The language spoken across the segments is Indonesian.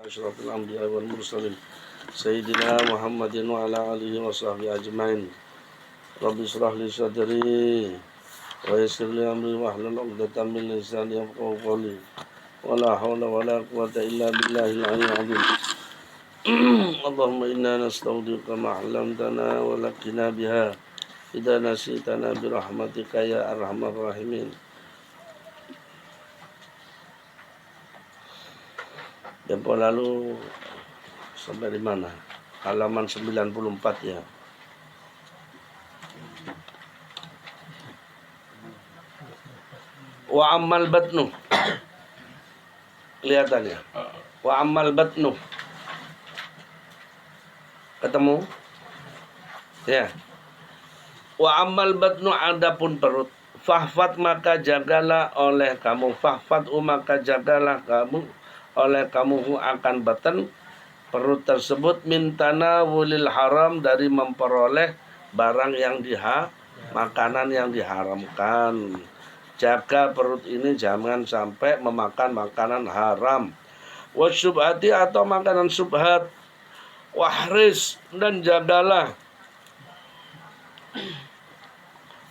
Asyrafil anbiya'i wal mursalin Sayyidina Muhammadin wa ala alihi wa sahbihi ajmain. Rabbi shrah li sadri wa yassir li amri wahlul 'uqdatam min lisani yafqahu qawli. Wala hawla wala quwwata illa billahil 'aliyyil 'azim. Allahumma inna nasta'udzika ma 'allamtana wa laqina biha idza nasitana bi rahmatika ya arhamar rahimin. Tempo lalu sampai di mana? Halaman 94 ya. Wa ammal batnu. Kelihatannya. Wa ammal batnu. Ketemu? Ya. Wa ammal batnu, adapun perut. Fahfat, maka jagalah oleh kamu. Fahfat maka jagalah kamu oleh kamu akan batan perut tersebut min tanawulil haram, dari memperoleh barang yang makanan yang diharamkan. Jaga perut ini jangan sampai memakan makanan haram. Wasyubhati, atau makanan subhat. Wahris, dan jagalah.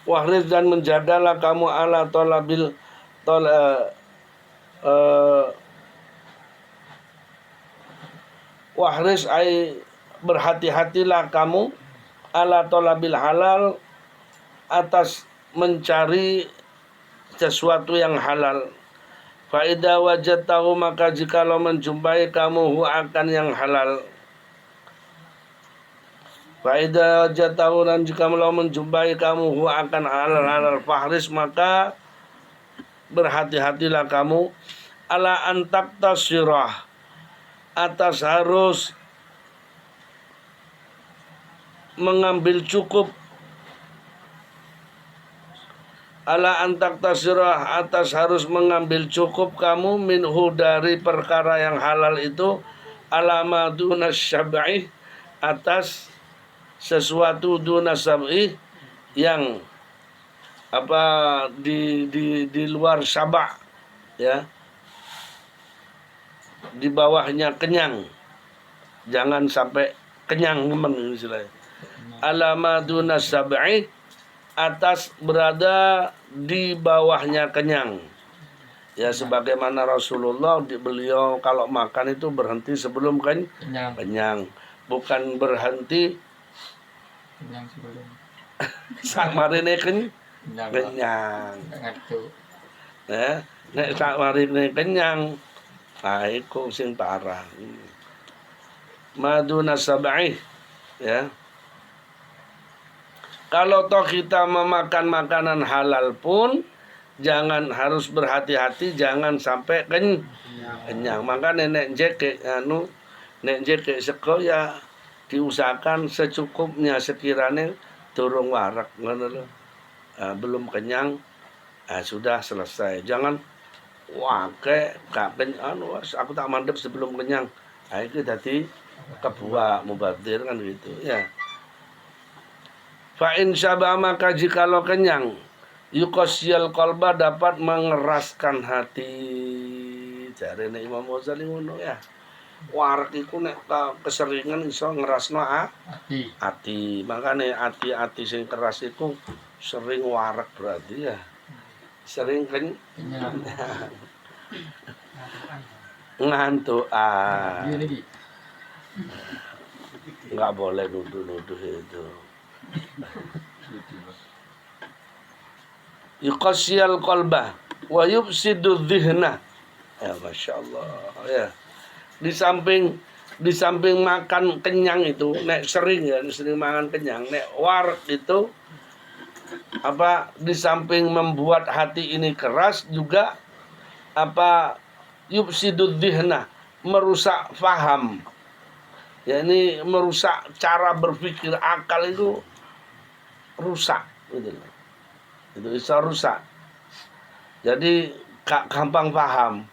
Wahris, dan menjagalah kamu ala tolabil wahris ay berhati-hatilah kamu ala tolabil halal, atas mencari sesuatu yang halal. Faida wajadtahu, maka jikalau menjumpai kamu akan yang halal. Faida wajadtahu, dan jikalau menjumpai kamu akan halal fahris, maka berhati-hatilah kamu ala antak tasirah, atas harus mengambil cukup. Ala antak tasirah, atas harus mengambil cukup kamu minhu, dari perkara yang halal itu. Alama dunas syab'i, atas sesuatu dunas syab'i, yang di luar syaba', ya, di bawahnya kenyang, jangan sampai kenyang nemen istilahnya. Alama dunas sab'i, atas berada di bawahnya kenyang. Ya, sebagaimana Rasulullah, beliau kalau makan itu berhenti sebelum kenyang. Bukan berhenti kenyang sebelum sakmarine kenyang. Ya, nek sakmarine kenyang, nah, iku sing parah. Maduna sab'i, ya. Kalau toh kita memakan makanan halal pun harus berhati-hati, jangan sampai kenyang. Maka nek jeke sego ya diusahakan secukupnya, sekiranya durung warak, ngono lho. Belum kenyang, sudah selesai. Jangan aku tak mandep sebelum kenyang. Itu tadi kebuah mubadir kan gitu ya. Fa in syaba, maka jikalau kenyang, yuqasyal qalba, dapat mengeraskan hati. Jarene Imam Ghazali ngono ya. Warak iku nek keseringan iso ngerasno ati. Makane ati-ati sing keras iku sering warak, berarti ya sering ngantuk. Nggak boleh nuduh-nuduh itu. Yuqasyal qalba wa yufsidu dhihna. Ya, Masya Allah ya. Di samping makan kenyang itu, nek sering makan kenyang, nek warak itu di samping membuat hati ini keras juga yufsidud dhihna, merusak faham. Ya, ini merusak cara berpikir, akal itu rusak gitu. Itu bisa rusak. Jadi gampang paham,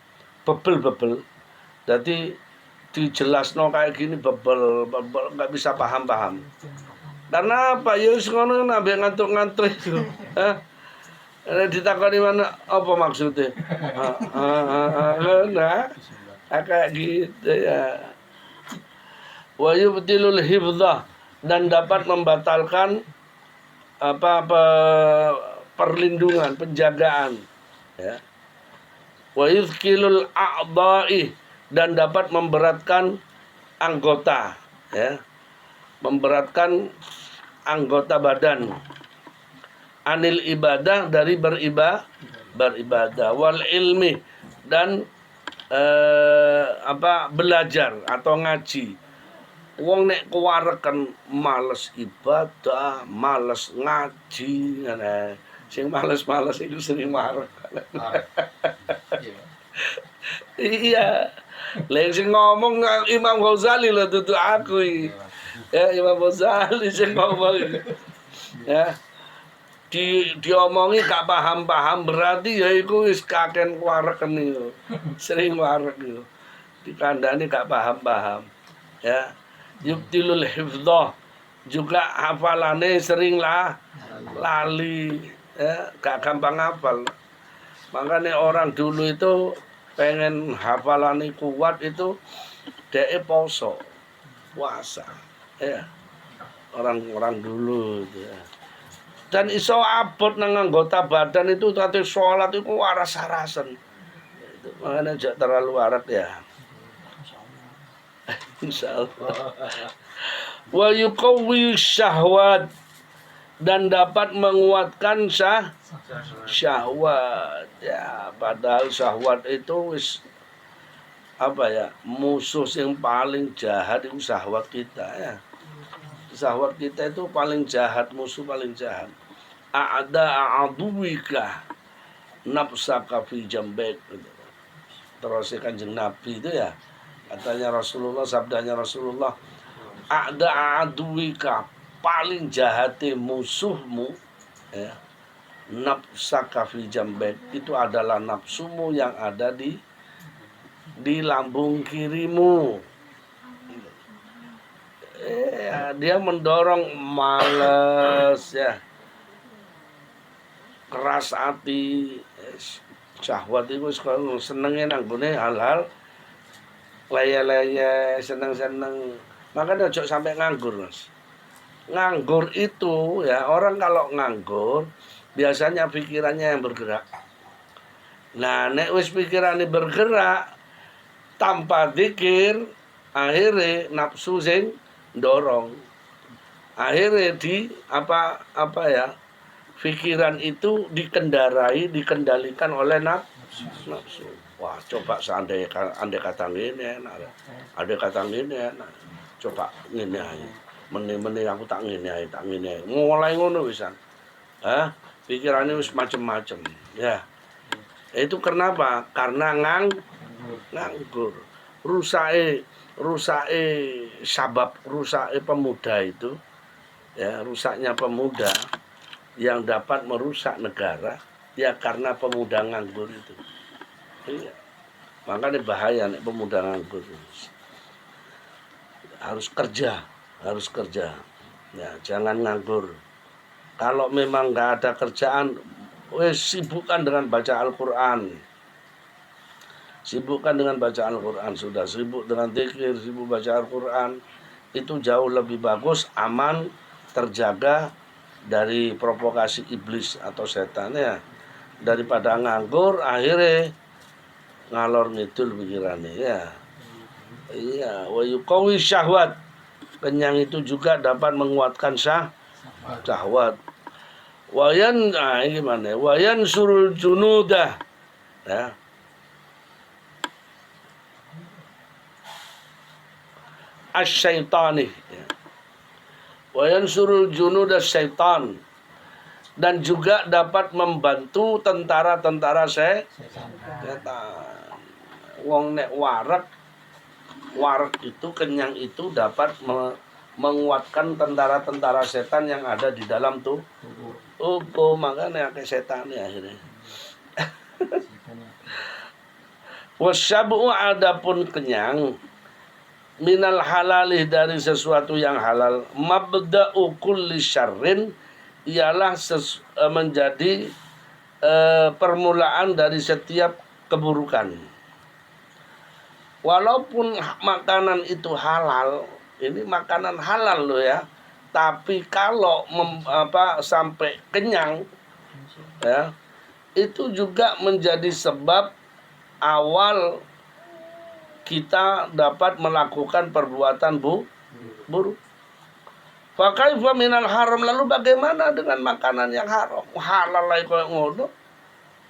bebel. Jadi dijelasno kayak gini bebel, nggak bisa paham. Karena apa? Ya wis ngono, nabe ngantuk-ngantuk itu. Ditakoni mana apa maksudnya? Nah, Kayak gitu ya. Wa yubtilul hifdzah, dan dapat membatalkan perlindungan, penjagaan, ya. Wa yuzkilul a'dha'i, dan dapat memberatkan anggota, ya, memberatkan anggota badan, anil ibadah, dari beribadah, wal ilmi, dan belajar atau ngaji. Wong nek kuwareken males ibadah, males ngaji, ngene. Sing males-males itu sering warek. Iya. Lha sing ngomong Imam Ghazali lho, dudu aku iki. Ya, Imam Ghazali sing ngomong iki. Ya. Diomongi gak paham-paham, berarti ya iku wis kaken wareken iku. Sering warek iku. Dikandani gak paham-paham. Ya. Yubtilul hifdzah, juga hafalane seringlah lali, ya, gak gampang hafal. Makanya orang dulu itu pengen hafalane kuat itu dhek poso, puasa, ya. Orang-orang dulu itu, ya. Dan iso abot nang anggota badan itu tadi sholat itu waras-warasen. Makanya jangan terlalu warak ya. Insyaallah. Wa yuqawwi syahwat, dan dapat menguatkan syahwat, ya. Padahal syahwat itu wis musuh yang paling jahat itu syahwat kita, ya. Syahwat kita itu paling jahat, musuh paling jahat. A'duwika nafsaka fi jambek. Terus Kanjeng Nabi itu, ya. Katanya Rasulullah, sabdanya Rasulullah, aduwika, paling jahati musuhmu, ya, nafsaka fi jambek, itu adalah nafsumu yang ada di lambung kirimu. Dia mendorong males, ya, keras hati, syahwat itu senengnya nanggune hal-hal laya-laya, seneng-seneng. Makanya ojo sampai nganggur, Mas. Nganggur itu, ya, orang kalau nganggur biasanya pikirannya yang bergerak. Nah, nek wis pikirannya bergerak tanpa zikir, akhirnya nafsu sing dorong. Akhirnya pikiran itu dikendalikan oleh nafsu. Wah, coba andai kata ngene enak. Andai kata ngene enak. Coba ngene ae. Meni-meni aku tak ngene ae. Mulai ngono wisan. Pikirannya wis macem-macem, ya. Itu kenapa? Karena nganggur. Rusake pemuda itu, ya, rusaknya pemuda yang dapat merusak negara, ya, karena pemuda nganggur itu. Iya. Makanya bahaya nih pemuda nganggur. Harus kerja. Ya, jangan nganggur. Kalau memang nggak ada kerjaan, sibukkan dengan baca Al-Quran. Sibukkan dengan baca Al-Quran. Sudah sibuk dengan zikir, sibuk baca Al-Quran, itu jauh lebih bagus, aman, terjaga dari provokasi iblis atau setan, ya, daripada nganggur akhirnya ngalor ngidul pikirannya, ya. Iya, wa yuqawi syahwat, kenyang itu juga dapat menguatkan syahwat. Wayan surul junudah, ya. Asyaitani, ya. Wayan surul junudah syaitan, dan juga dapat membantu tentara-tentara setan. Wong nek warak itu, kenyang itu dapat menguatkan tentara-tentara setan yang ada di dalam tubuh. Makanya kayak setan ya akhirnya. Wasyabu, adapun kenyang, minal halalih, dari sesuatu yang halal, mabda'u kulli syarrin, ialah menjadi permulaan dari setiap keburukan. walaupun makanan itu halal, ini makanan halal loh ya, tapi kalau sampai kenyang ya, itu juga menjadi sebab awal kita dapat melakukan perbuatan buruk. Fakaifa minal haram, lalu bagaimana dengan makanan yang haram? Halal lah koyo ngono.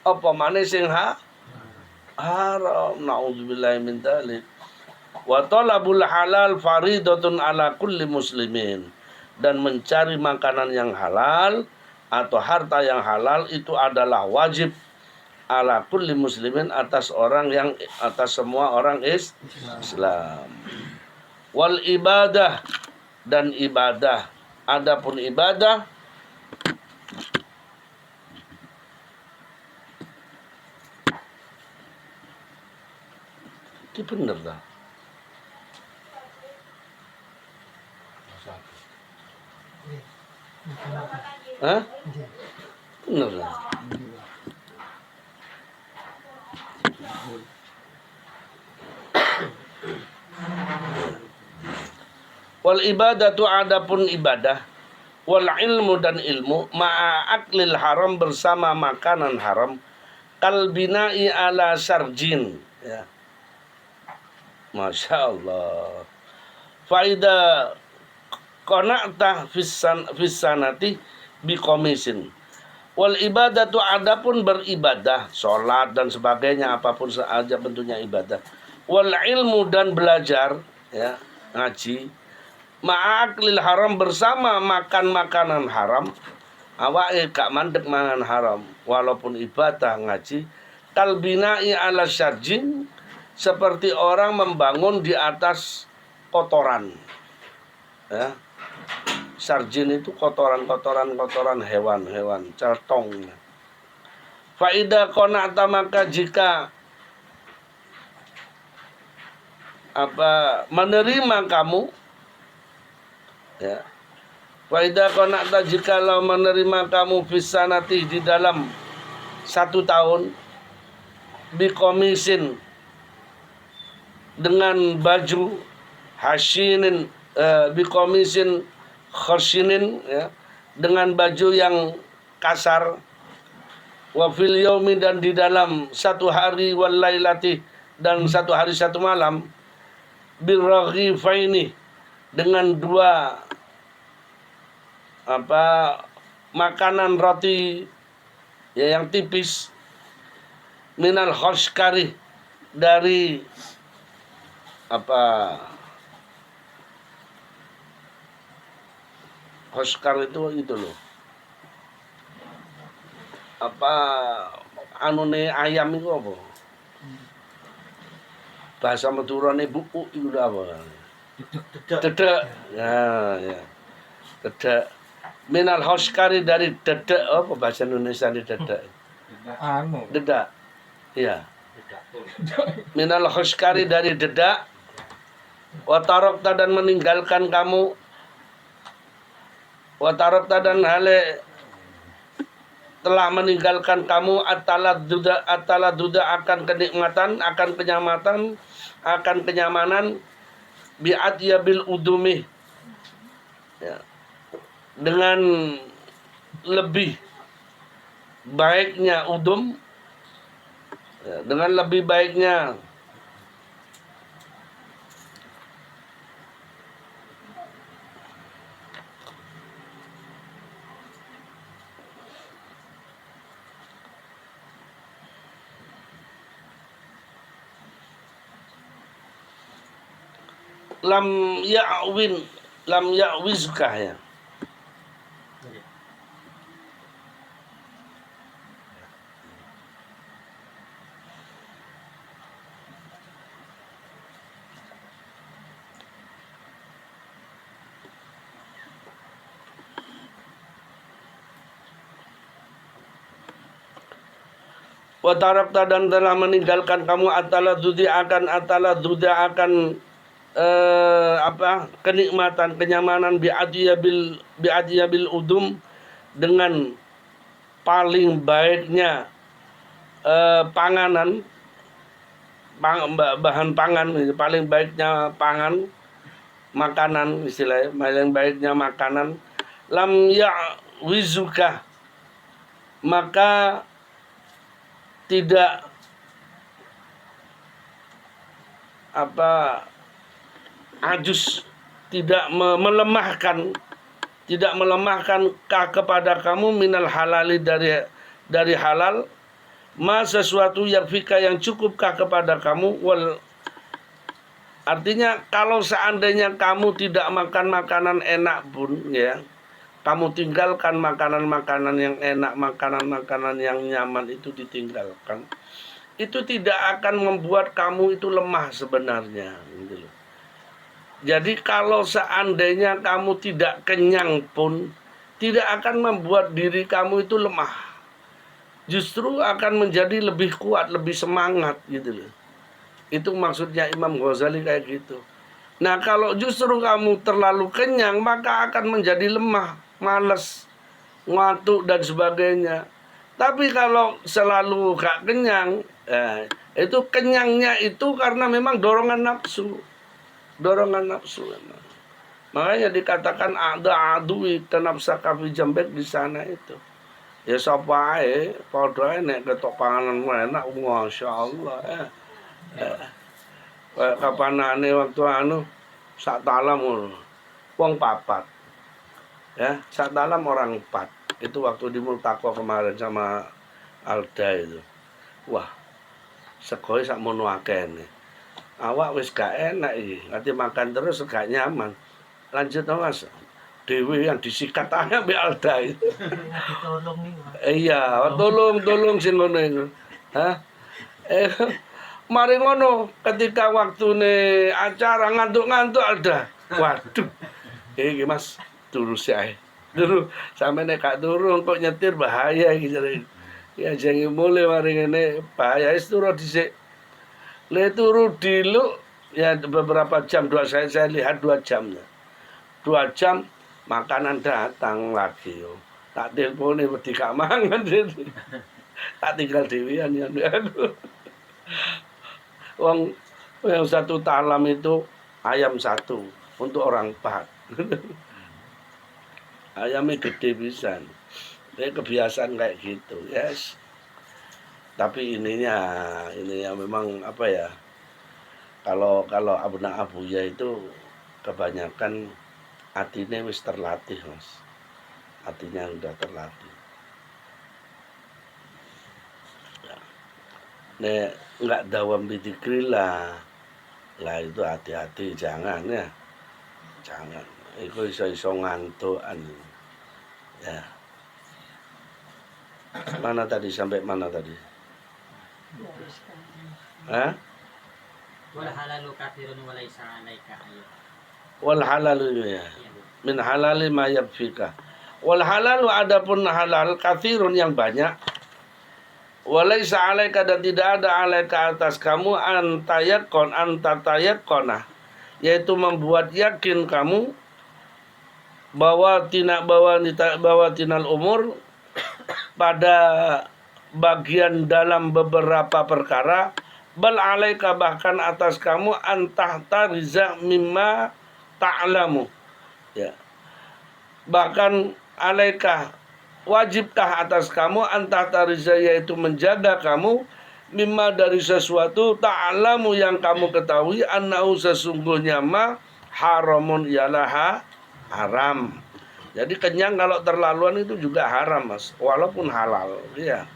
Apa maneh sing haram? Nauzubillahi min dzalik. Wa talabul halal faridatun ala kulli muslimin. Dan mencari makanan yang halal atau harta yang halal itu adalah wajib ala kulli muslimin, atas semua orang Islam. Wal ibadah, dan ibadah. Adapun ibadah itu bener dah. Hah? Bener dah. Wal ibadatu, adapun ibadah, wal ilmu, dan ilmu, ma'a aklil haram, bersama makanan haram, kal bina'i ala sarjin ya. Masya Allah. Faida qana'ta fissanati biqomisin. Wal ibadatu, adapun beribadah, sholat dan sebagainya, apapun saja bentuknya ibadah. Wal ilmu, dan belajar ya, ngaji, ma'aklil haram, bersama makan makanan haram, awake gak mandek mangan haram walaupun ibadah ngaji, kalbina'i ala syarjin, seperti orang membangun di atas kotoran ya. Sarjin itu kotoran hewan celtong. Faida qana'ta, maka jika menerima kamu ya, faida qana'ta, jikalau menerima kamu fissanati, di dalam 1 tahun, biqomisin, dengan baju hasyinin, biqomisin khashinin ya, dengan baju yang kasar, wa fil yaumi, dan di dalam 1 hari, wal lailati, dan 1 hari 1 malam, biraghifaini, dengan 2 makanan roti ya, yang tipis, minal khoskari, dari khoskar itu loh, anune ayam itu apa? Bahasa Madurane buku itu apa? Dedek. Nah, ya. Dedek. Minal khoskari, dari dedek, apa bahasa Indonesia ini dedek? Dedak. Iya. Minal khoskari, dari dedak. Wa tarakta, dan meninggalkan kamu, wa tarakta, dan hale telah meninggalkan kamu, atala duda, akan kenikmatan, akan kenyamanan, bi'at yabil udumi ya, dengan lebih baiknya udum ya, dengan lebih baiknya lam ya'wizkah ya. Wa tarakta, dan telah meninggalkan kamu, atala duda akan kenikmatan, kenyamanan, bi'adiyabil udum, dengan paling baiknya panganan, bahan pangan, paling baiknya pangan, makanan istilahnya, paling baiknya makanan, lam ya'wizuka, maka tidak ajus, tidak melemahkan, kepada kamu minal halali, dari halal, sesuatu yang fika yang cukupkah kepada kamu, artinya kalau seandainya kamu tidak makan makanan enak pun ya, kamu tinggalkan makanan-makanan yang enak, makanan-makanan yang nyaman itu ditinggalkan, itu tidak akan membuat kamu itu lemah sebenarnya gitu loh. Jadi kalau seandainya kamu tidak kenyang pun tidak akan membuat diri kamu itu lemah, justru akan menjadi lebih kuat, lebih semangat gitu loh. Itu maksudnya Imam Ghazali kayak gitu. Nah kalau justru kamu terlalu kenyang, maka akan menjadi lemah, malas, ngantuk dan sebagainya. Tapi kalau selalu gak kenyang, itu kenyangnya itu karena memang dorongan nafsu. Makanya dikatakan ada adui tanafsaka fi jambek di sana itu. Ya sapa ae padha nek ketok panganan enak masyaallah. Kapanane waktu sak talam wong papat. Ya, sak talam orang 4. Itu waktu di Multaqo kemarin sama Alda itu. Wah, segoe sak mono akeh nih. Awak wis gak enak iki, nanti makan terus gak nyaman. Lanjut Mas. Dewi yang disikat aja mbek Alda itu. Tolong nih. Iya, tolong sing ngono iku. Hah? Mari ngono ketika waktune acara ngantuk-ngantuk Alda. Waduh. Iki Mas, turu sih. Turu sampe nek gak turu kok nyetir bahaya iki jare. Ya jange mulai mari ngene bahaya wis turu dhisik. Le turu dulu ya beberapa jam, saya lihat 2 jamnya. 2 jam makanan datang lagi yo. Tak telepone wedi gak mangan. Tak tinggal dewean ya. Wong yang 1 talam itu ayam 1 untuk orang 4. Ayamnya gede pisan. Dia kebiasaan kayak gitu, yes. Tapi ininya memang apa ya? Kalau abna abuya itu kebanyakan hatinya wis terlatih, Mas. Hatinya udah terlatih. Nek nggak dawam bidikrillah, lah itu hati-hati jangan ya, jangan. Itu iso ngantukan. Ya. Mana tadi sampai mana tadi? Hah? Wal halalu kathirun wa laisa 'alaika ayat. Wal halalu ya. Min halali ma yabfika. Wal halalu adapun halal kathirun yang banyak. Walaisa 'alaika dan tidak ada 'alaika atas kamu antatayakona, yaitu membuat yakin kamu bahwa tinal umur pada bagian dalam beberapa perkara, bal 'alaika bahkan atas kamu antahta mimma ta'lamu. Ya. Bahkan 'alaika wajibkah atas kamu antahta yaitu menjaga kamu mimma dari sesuatu ta'lamu yang kamu ketahui annahu sesungguhnya ma haramun ialah haram. Jadi kenyang kalau terlaluan itu juga haram, Mas, walaupun halal, ya.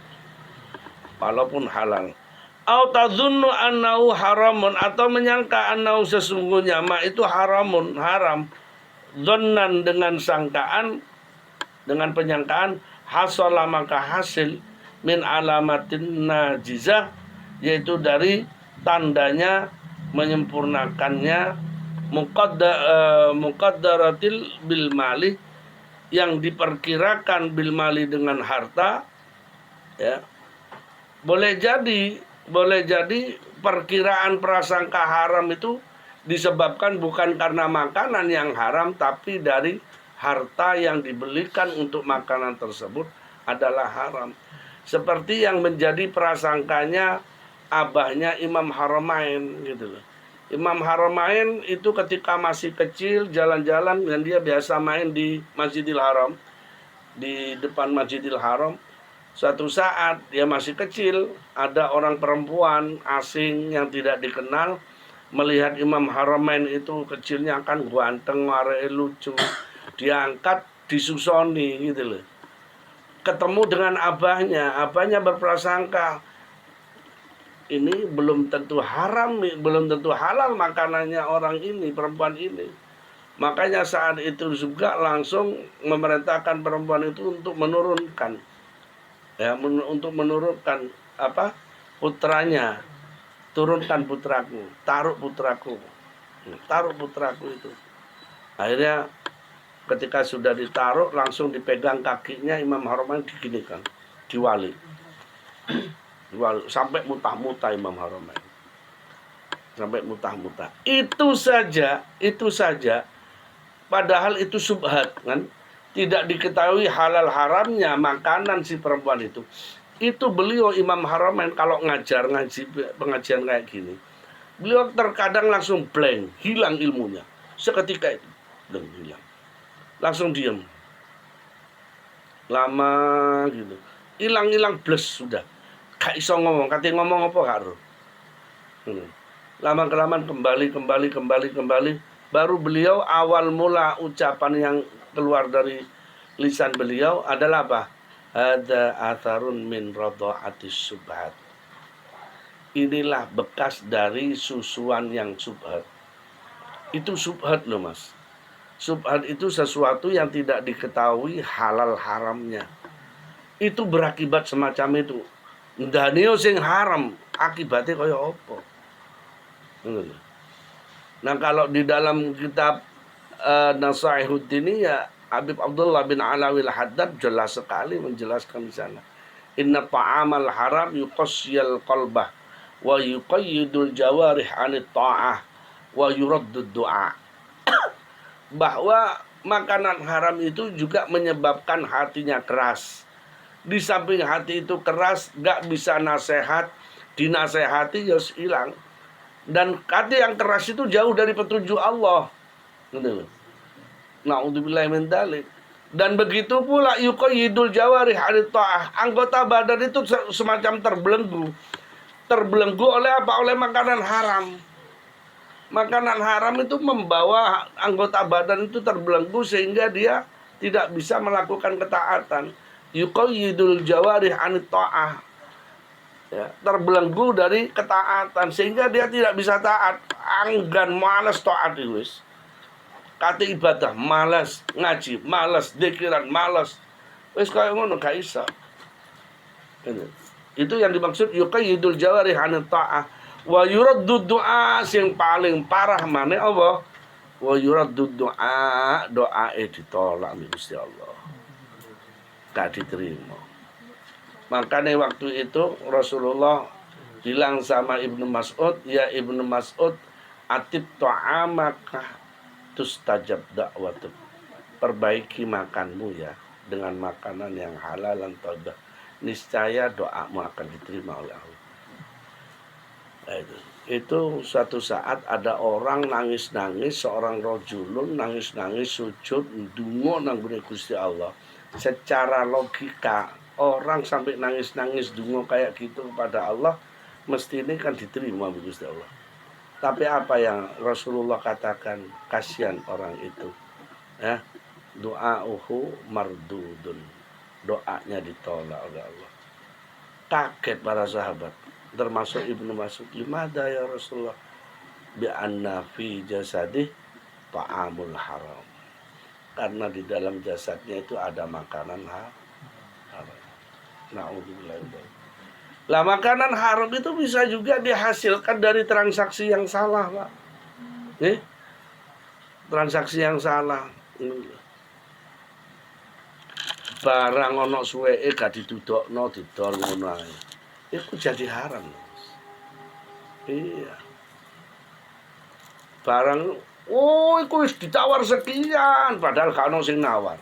Walaupun halal. Au tadzunnu annahu haramun, atau menyangka annahu sesungguhnya ma itu haramun, haram. Dzannan dengan sangkaan, dengan penyangkaan, hasala maka hasil min alamatin najizah, yaitu dari tandanya menyempurnakannya muqaddaratil bil mali, yang diperkirakan bil mali dengan harta, ya. Boleh jadi perkiraan prasangka haram itu disebabkan bukan karena makanan yang haram, tapi dari harta yang dibelikan untuk makanan tersebut adalah haram. Seperti yang menjadi prasangkanya abahnya Imam Haramain gitu loh. Imam Haramain itu ketika masih kecil jalan-jalan dan dia biasa main di Masjidil Haram, di depan Masjidil Haram. Suatu saat dia masih kecil, ada orang perempuan asing yang tidak dikenal melihat Imam Haramain itu kecilnya kan ganteng, warna lucu, diangkat, disusoni gitu loh. Ketemu dengan abahnya berprasangka ini belum tentu haram, belum tentu halal makanannya orang ini, perempuan ini. Makanya saat itu juga langsung memerintahkan perempuan itu untuk menurunkan, untuk menurunkan putranya, turunkan putraku, taruh putraku itu. Akhirnya ketika sudah ditaruh langsung dipegang kakinya Imam Haramain diginikan, diwali sampai mutah-mutah Imam Haramain, sampai mutah-mutah. Itu saja, padahal itu subhat kan. Tidak diketahui halal haramnya makanan si perempuan itu. Itu beliau Imam Haramain kalau ngaji pengajian kayak gini, beliau terkadang langsung blank, hilang ilmunya. Seketika itu, hilang. Langsung diam. Lama gitu. Hilang bles sudah. Gak iso ngomong, katanya ngomong apa karo. Lama-kelamaan kembali. Baru beliau awal mula ucapan yang keluar dari lisan beliau adalah apa? Ada atharun min radha'atis subhat. Inilah bekas dari susuan yang subhat. Itu subhat loh mas. Subhat itu sesuatu yang tidak diketahui halal haramnya. Itu berakibat semacam itu. Ndanio sing haram, akibatnya kaya apa? Nah kalau di dalam kitab Nasaihuddin ya Habib Abdullah bin Alawi al-Haddad jelas sekali menjelaskan di sana. Inna ta'amal haram yuqasyal qalbah wa yuqayyidul jawarih anit ta'ah wa yuraddud du'a. Bahwa makanan haram itu juga menyebabkan hatinya keras. Di samping hati itu keras, gak bisa nasihat, dinasehati ya hilang. Dan hati yang keras itu jauh dari petunjuk Allah. Na'udzubillahi min dzalik. Dan begitu pula yuqayyidul jawarih anit ta'ah. Anggota badan itu semacam terbelenggu. Terbelenggu oleh apa? Oleh makanan haram. Makanan haram itu membawa anggota badan itu terbelenggu sehingga dia tidak bisa melakukan ketaatan. Yuqayyidul jawarih anit ta'ah. Ya, terbelenggu dari ketaatan sehingga dia tidak bisa taat. Anggan malas taat wis. Kata ibadah malas, ngaji malas, dzikiran malas. Wis kaya ngono gak iso. Itu yang dimaksud yuqayyidul jawarih anit ta'ah. Wa yuraddu du'a sing paling parah maneh apa? Wa yuraddu du'a, doae ditolak Gusti Allah. Gak diterima. Makanya waktu itu Rasulullah bilang sama Ibnu Mas'ud, ya Ibnu Mas'ud, atib ta'amaka tustajab da'watuk. Perbaiki makanmu ya dengan makanan yang halal dan thayyib. Niscaya doamu akan diterima oleh Allah. Nah, itu suatu saat ada orang nangis-nangis, seorang rajulun nangis-nangis sujud ndonga nang gune Gusti Allah. Secara logika orang sampai nangis-nangis donga kayak gitu kepada Allah mesti ini kan diterima Gusti Allah. Tapi apa yang Rasulullah katakan, kasihan orang itu. Ya, doa'uhu mardudun. Doanya ditolak oleh Allah. Kaget para sahabat, termasuk Ibnu Mas'ud. Limada ya Rasulullah? Bi'anna fi jasadih ta'amul haram. Karena di dalam jasadnya itu ada makanan haram. Na'udzubillah. Lah makanan haram itu bisa juga dihasilkan dari transaksi yang salah, Pak. Transaksi yang salah. Barang ana suweke gak didudokno didol ngono ae. Iku jadi haram. Iya. Barang iku wis ditawar sekian padahal gak ono sing nawar.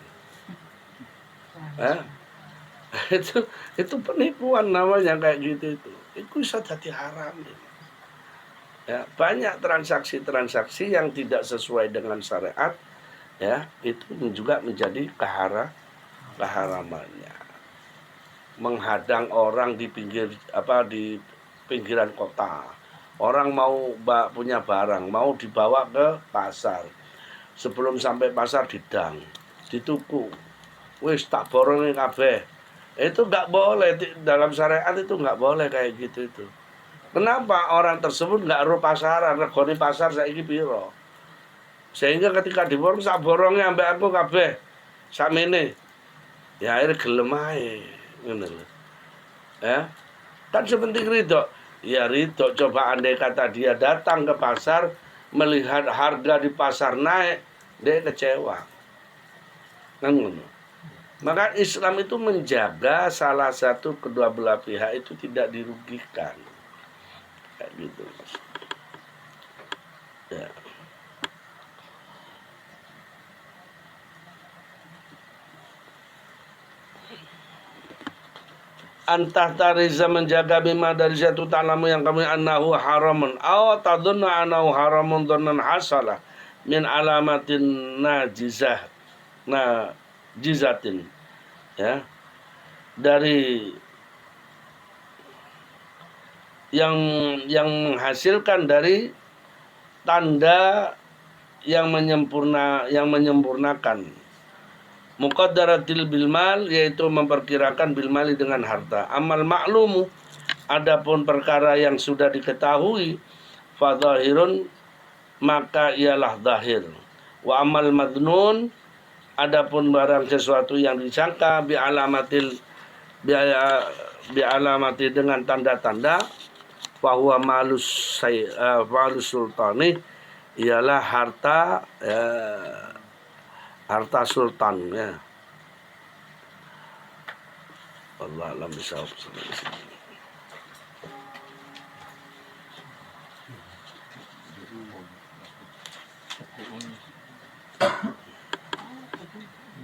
Itu penipuan namanya kayak gitu itu. Itu bisa jadi haram. Ya, banyak transaksi-transaksi yang tidak sesuai dengan syariat, ya, itu juga menjadi keharamannya. Menghadang orang di pinggiran kota. Orang mau punya barang, mau dibawa ke pasar. Sebelum sampai pasar didang, dituku. Wis tak borongi kabeh. Itu nggak boleh, dalam syariat itu nggak boleh kayak gitu itu. Kenapa orang tersebut nggak ro pasaran, regone pasar saiki piro? Sehingga ketika diborong sak boronge ambek aku kabeh sakmene. Ya akhirnya gelem ae, ngono lho. Ya. Kan sepenting ridho. Ya ridho, coba andai kata dia datang ke pasar melihat harga di pasar naik, dia kecewa. Kan ngono. Maka Islam itu menjaga salah satu kedua belah pihak itu tidak dirugikan. Kayak gitu. Ya. Antah tariza menjaga bima dari satu ta'lamu yang kami annahu haramun aw tadunna annahu haramun dhannan hasalah min alamatin najizatin, ya, dari yang menghasilkan dari tanda yang menyempurnakan muqaddaratil bilmal, yaitu memperkirakan bilmali dengan harta. Amal maklumu, adapun perkara yang sudah diketahui, fadhahirun, maka ialah zahir. Wa amal madnun, adapun barang sesuatu yang disangka bi alamati dengan tanda-tanda, bahwa malus sultani, ialah harta sultan, ya. Allah alam bisawab.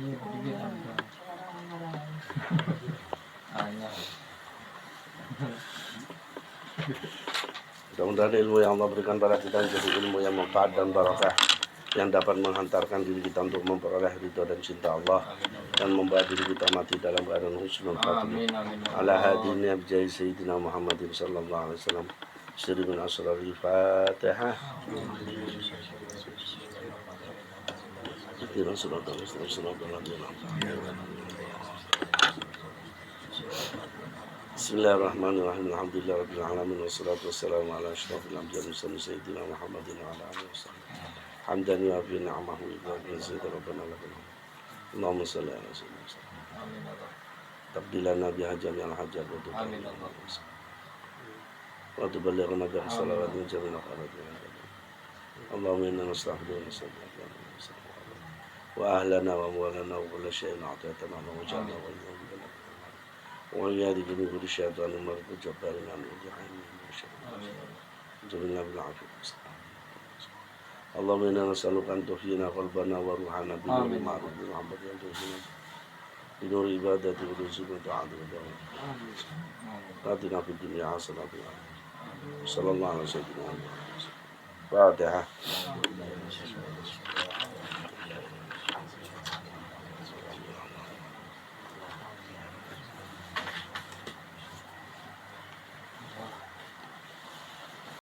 Iya, pergi tanpa. Hanya. Mudah-mudahan ilmu yang Allah berikan pada kita menjadi ilmu yang manfaat dan barakah, yang dapat menghantarkan diri kita untuk memperoleh ridho dan cinta Allah, dan membawa diri kita mati dalam keadaan husnul khatimah. Ala hadini abjai sayyidina Muhammadin sallallahu alaihi wasallam. Sirri min asraril Fatihah. Ihdina siratal mustaqim, siratal ladzina an'amta alaihim. Bismillahirrahmanirrahim. Alhamdulillahirabbil alamin wassalatu wassalamu ala asyrofil anbiya'i wal mursalin sayyidina Muhammadin wa ala alihi wasallam. Hamdan wa fi ni'amahu wa bi'izati rabbana lakal hamd. Allahumma shalli ala sayyidina tabdilana biha jami'al hajat wa Amin. wa tuballighna biha salawat min jami'il khairat. Allahumma inna nastaghfiruka wa nastaghfiruka wa ahlana wa amwalana wa kulla shay'in a'taytana wa ja'alna wa وإياذ بنور الشيطان المرض الجبار عن الجحيم جميعا بالعافية. اللهم إنا نسألك أن تحيينا قلبنا وروحنا بنور معروف محمد أن تحيينا بنور عبادة ورزق وطاعة ودعوة. آتنا في الدنيا حسنة وفي الآخرة. صلى الله على سيدنا محمد. فاتحة.